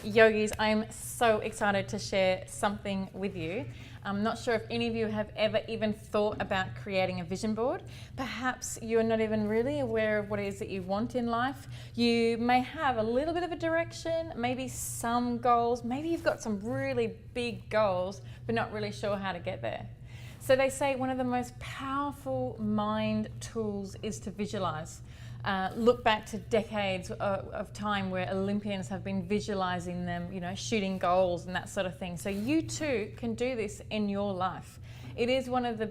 Yogis, I'm so excited to share something with you. I'm not sure if any of you have ever even thought about creating a vision board. Perhaps you're not even really aware of what it is that you want in life. You may have a little bit of a direction, maybe some goals, maybe you've got some really big goals, but not really sure how to get there. So they say one of the most powerful mind tools is to visualize. Look back to decades of time where Olympians have been visualizing them, shooting goals and that sort of thing. So you too can do this in your life. It is one of the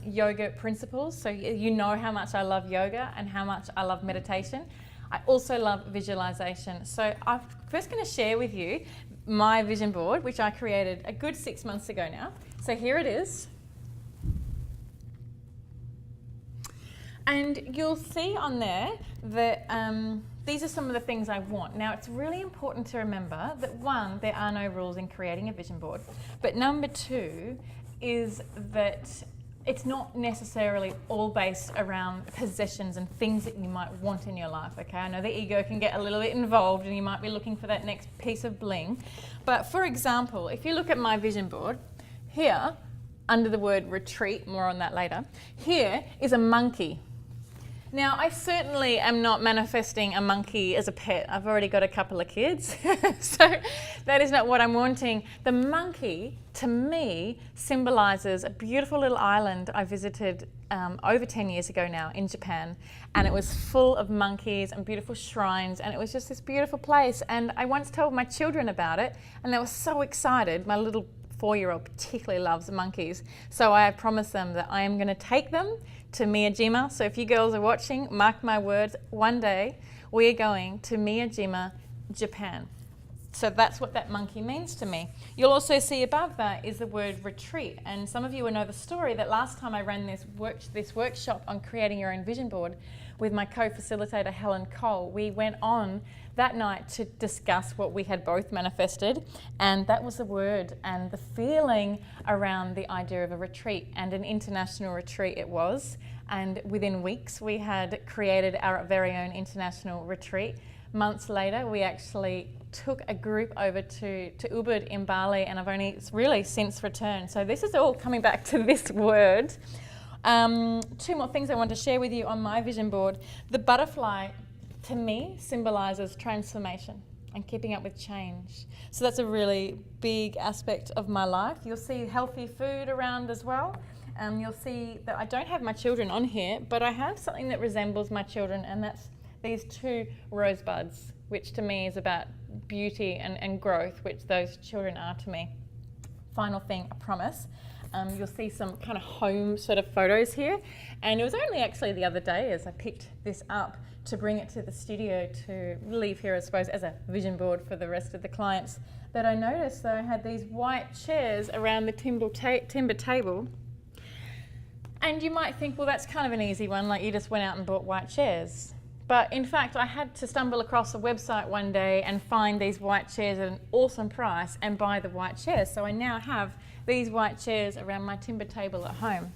yoga principles. So you know how much I love yoga and how much I love meditation. I also love visualization. So I'm first going to share with you my vision board, which I created a good 6 months ago now. So here it is. And you'll see on there that these are some of the things I want. Now, it's really important to remember that one, there are no rules in creating a vision board. But number two is that it's not necessarily all based around possessions and things that you might want in your life, okay? I know the ego can get a little bit involved and you might be looking for that next piece of bling. But for example, if you look at my vision board, here, under the word retreat, more on that later, here is a monkey. Now, I certainly am not manifesting a monkey as a pet. I've already got a couple of kids, so that is not what I'm wanting. The monkey, to me, symbolizes a beautiful little island I visited over 10 years ago now in Japan, and it was full of monkeys and beautiful shrines, and it was just this beautiful place. And I once told my children about it, and they were so excited. My little 4-year-old particularly loves monkeys, so I promised them that I am going to take them to Miyajima. So if you girls are watching, mark my words, one day we are going to Miyajima, Japan. So that's what that monkey means to me. You'll also see above that is the word retreat, and some of you will know the story that last time I ran this workshop on creating your own vision board with my co-facilitator Helen Cole, we went on that night to discuss what we had both manifested, and that was the word and the feeling around the idea of a retreat, and an international retreat it was. And within weeks we had created our very own international retreat. Months later we actually took a group over to Ubud in Bali, and I've only really since returned. So this is all coming back to this word. Two more things I want to share with you on my vision board. The butterfly, to me, symbolizes transformation and keeping up with change. So that's a really big aspect of my life. You'll see healthy food around as well. You'll see that I don't have my children on here, but I have something that resembles my children, and that's these 2 rosebuds, which to me is about beauty and growth, which those children are to me. Final thing, I promise. You'll see some kind of home sort of photos here, and it was only actually the other day as I picked this up to bring it to the studio to leave here, I suppose, as a vision board for the rest of the clients, that I noticed that I had these white chairs around the timber table. And you might think, well, that's kind of an easy one, like you just went out and bought white chairs. But in fact, I had to stumble across a website one day and find these white chairs at an awesome price and buy the white chairs. So I now have these white chairs around my timber table at home.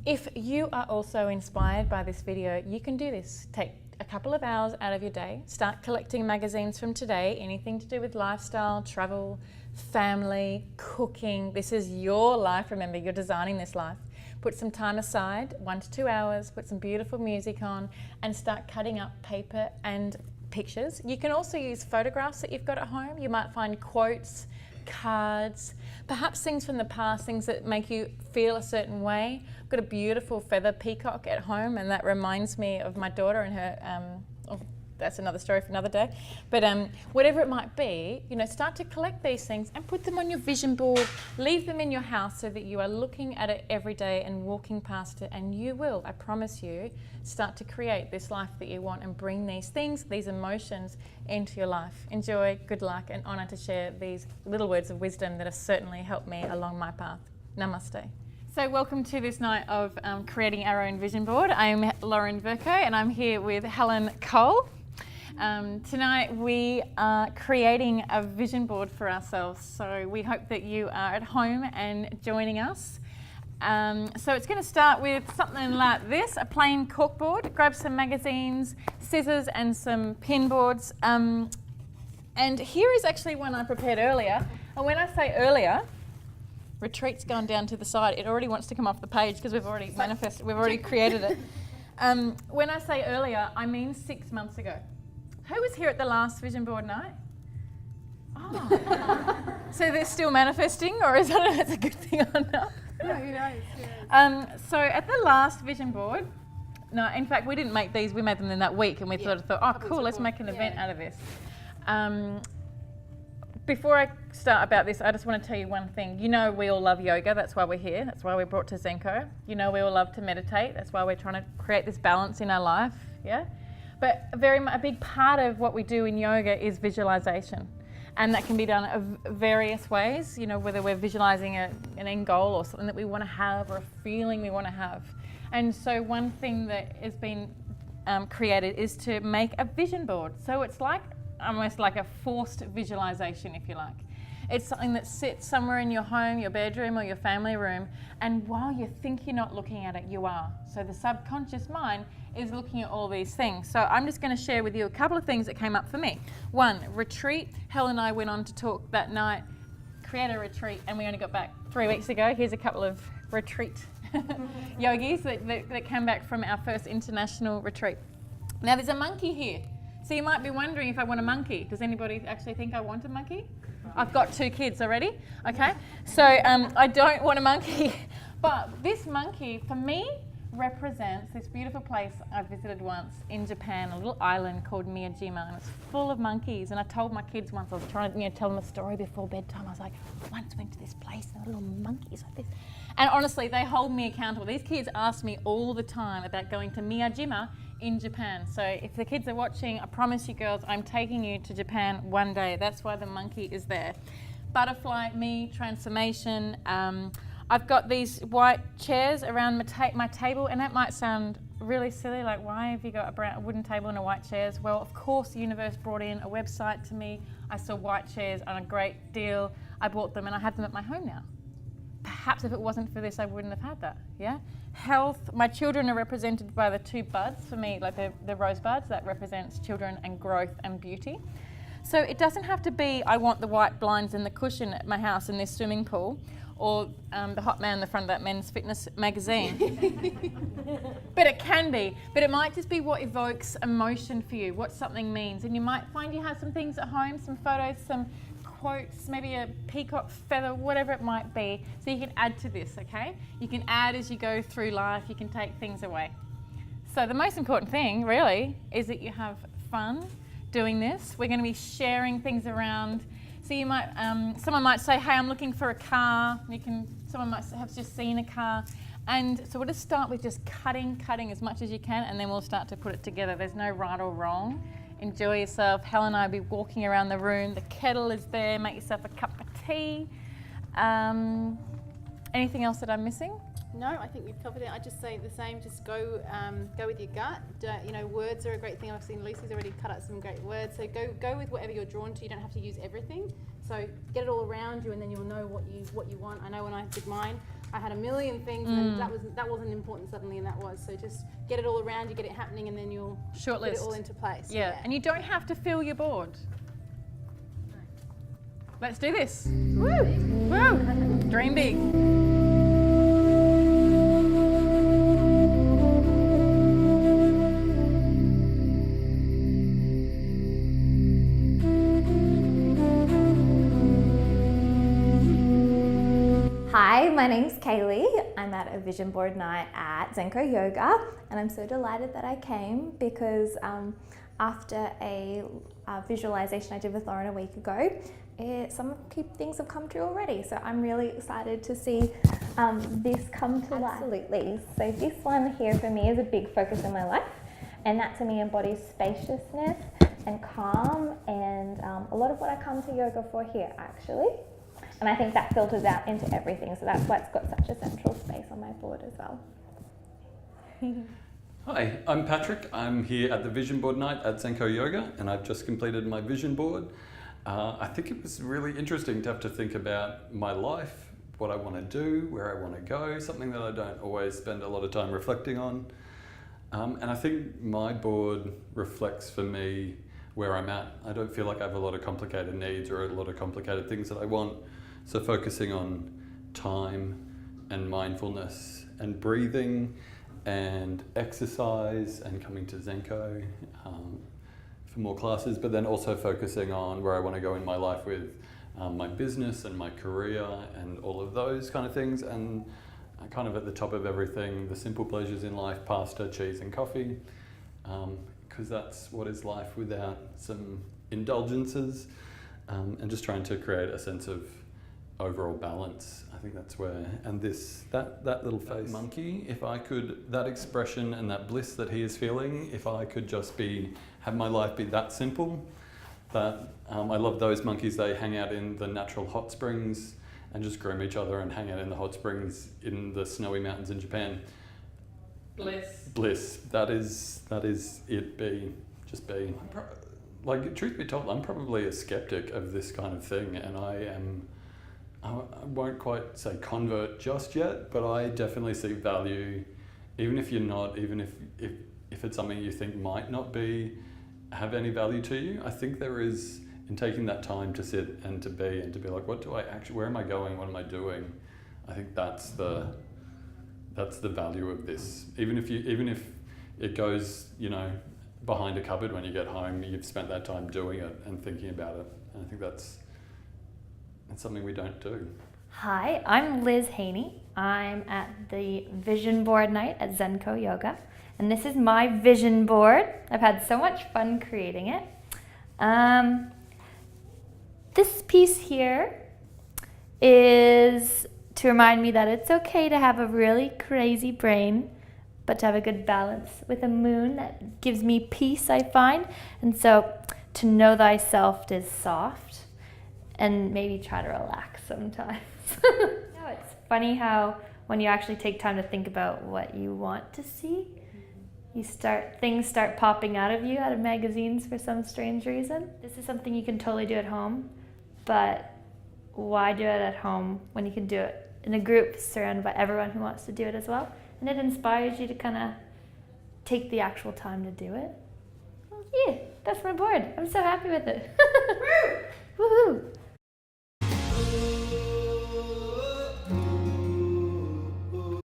If you are also inspired by this video, you can do this. Take a couple of hours out of your day, start collecting magazines from today, anything to do with lifestyle, travel, family, cooking. This is your life. Remember, you're designing this life. Put some time aside, 1 to 2 hours, put some beautiful music on, and start cutting up paper and pictures. You can also use photographs that you've got at home. You might find quotes, cards, perhaps things from the past, things that make you feel a certain way. I've got a beautiful feather peacock at home, and that reminds me of my daughter and her, that's another story for another day. But whatever it might be, start to collect these things and put them on your vision board. Leave them in your house so that you are looking at it every day and walking past it, and you will, I promise you, start to create this life that you want and bring these things, these emotions into your life. Enjoy, good luck, and honour to share these little words of wisdom that have certainly helped me along my path. Namaste. So welcome to this night of creating our own vision board. I'm Lauren Verona Create, and I'm here with Helen Cole. Tonight we are creating a vision board for ourselves, so we hope that you are at home and joining us. So it's going to start with something like this, a plain corkboard. Grab some magazines, scissors and some pin boards. And here is actually one I prepared earlier. And when I say earlier, retreat's gone down to the side. It already wants to come off the page because we've already manifested, we've already created it. When I say earlier, I mean 6 months ago. Who was here at the last vision board night? Oh. So they're still manifesting, or is that a good thing or not? No, who knows? So at the last vision board, no, in fact we didn't make these, we made them in that week, and we thought, oh cool, let's make an event out of this. Before I start about this, I just want to tell you one thing. You know we all love yoga, that's why we're here, that's why we're brought to Zenko. You know we all love to meditate, that's why we're trying to create this balance in our life, yeah? But a big part of what we do in yoga is visualization. And that can be done of various ways, you know, whether we're visualizing an end goal or something that we want to have or a feeling we want to have. And so one thing that has been created is to make a vision board. So it's like almost like a forced visualization, if you like. It's something that sits somewhere in your home, your bedroom or your family room, and while you think you're not looking at it, you are. So the subconscious mind is looking at all these things. So I'm just going to share with you a couple of things that came up for me. One, retreat. Helen and I went on to talk that night, create a retreat, and we only got back 3 weeks ago. Here's a couple of retreat yogis that came back from our first international retreat. Now there's a monkey here. So you might be wondering if I want a monkey. Does anybody actually think I want a monkey? I've got 2 kids already, okay? So I don't want a monkey. But this monkey, for me, represents this beautiful place I visited once in Japan, a little island called Miyajima, and it's full of monkeys. And I told my kids once, I was trying to tell them a story before bedtime. I was like, I once went to this place and there were little monkeys like this. And honestly, they hold me accountable. These kids ask me all the time about going to Miyajima in Japan. So if the kids are watching, I promise you girls, I'm taking you to Japan one day. That's why the monkey is there. Butterfly, me, transformation. I've got these white chairs around my table, and that might sound really silly, like why have you got a wooden table and a white chairs? Well, of course, the universe brought in a website to me. I saw white chairs on a great deal. I bought them and I have them at my home now. Perhaps if it wasn't for this, I wouldn't have had that, yeah? Health, my children are represented by the 2 buds for me, like the rose buds, that represents children and growth and beauty. So it doesn't have to be, I want the white blinds and the cushion at my house in this swimming pool, or the hot man in the front of that men's fitness magazine. But it can be. But it might just be what evokes emotion for you, what something means. And you might find you have some things at home, some photos, some quotes, maybe a peacock feather, whatever it might be. So you can add to this, okay? You can add as you go through life, you can take things away. So the most important thing, really, is that you have fun doing this. We're going to be sharing things around. So you might, someone might say, hey, I'm looking for a car. Someone might have just seen a car. And so we'll just start with just cutting as much as you can, and then we'll start to put it together. There's no right or wrong. Enjoy yourself. Helen and I will be walking around the room. The kettle is there. Make yourself a cup of tea. Anything else that I'm missing? No, I think we've covered it. I just say the same. Just go with your gut. Words are a great thing. I've seen Lucy's already cut out some great words. So go with whatever you're drawn to. You don't have to use everything. So get it all around you, and then you'll know what you want. I know when I did mine, I had a million things, and that wasn't important suddenly, and that was. So just get it all around you, get it happening, and then you'll put it all into place. Yeah, and you don't have to fill your board. Let's do this. Woo! Woo! Dream big. Hi, my name's Kaylee. I'm at a vision board night at Zenko Yoga, and I'm so delighted that I came because after a visualization I did with Lauren a week ago, some key things have come true already. So I'm really excited to see this come to life. Absolutely. So this one here for me is a big focus in my life, and that to me embodies spaciousness and calm, and a lot of what I come to yoga for here actually. And I think that filters out into everything, so that's why it's got such a central space on my board as well. Hi, I'm Patrick. I'm here at the Vision Board Night at Zenko Yoga, and I've just completed my vision board. I think it was really interesting to have to think about my life, what I want to do, where I want to go, something that I don't always spend a lot of time reflecting on. And I think my board reflects for me where I'm at. I don't feel like I have a lot of complicated needs or a lot of complicated things that I want. So focusing on time and mindfulness and breathing and exercise and coming to Zenko for more classes, but then also focusing on where I want to go in my life with my business and my career and all of those kind of things. And kind of at the top of everything, the simple pleasures in life, pasta, cheese and coffee, because that's what is life without some indulgences, and just trying to create a sense of overall balance. I think that's where, and that little face monkey, if I could, that expression and that bliss that he is feeling, if I could just have my life be that simple, that I love those monkeys. They hang out in the natural hot springs and just groom each other and hang out in the hot springs in the snowy mountains in Japan. Bliss. That is it. Just be. Like, truth be told, I'm probably a skeptic of this kind of thing, and I won't quite say convert just yet, but I definitely see value, even if you're not, even if it's something you think might not have any value to you. I think there is, in taking that time to sit and to be like, what do I actually, where am I going, what am I doing? I think that's the value of this. Even if it goes, behind a cupboard when you get home, you've spent that time doing it and thinking about it. And I think that's something we don't do. Hi, I'm Liz Haney. I'm at the vision board night at Zenko Yoga, and this is my vision board. I've had so much fun creating it. This piece here is to remind me that it's okay to have a really crazy brain, but to have a good balance with a moon that gives me peace, I find. And so to know thyself is soft, and maybe try to relax sometimes. It's funny how when you actually take time to think about what you want to see, things start popping out of you out of magazines for some strange reason. This is something you can totally do at home, but why do it at home when you can do it in a group surrounded by everyone who wants to do it as well? And it inspires you to kind of take the actual time to do it. Well, yeah, that's my board. I'm so happy with it. Woohoo!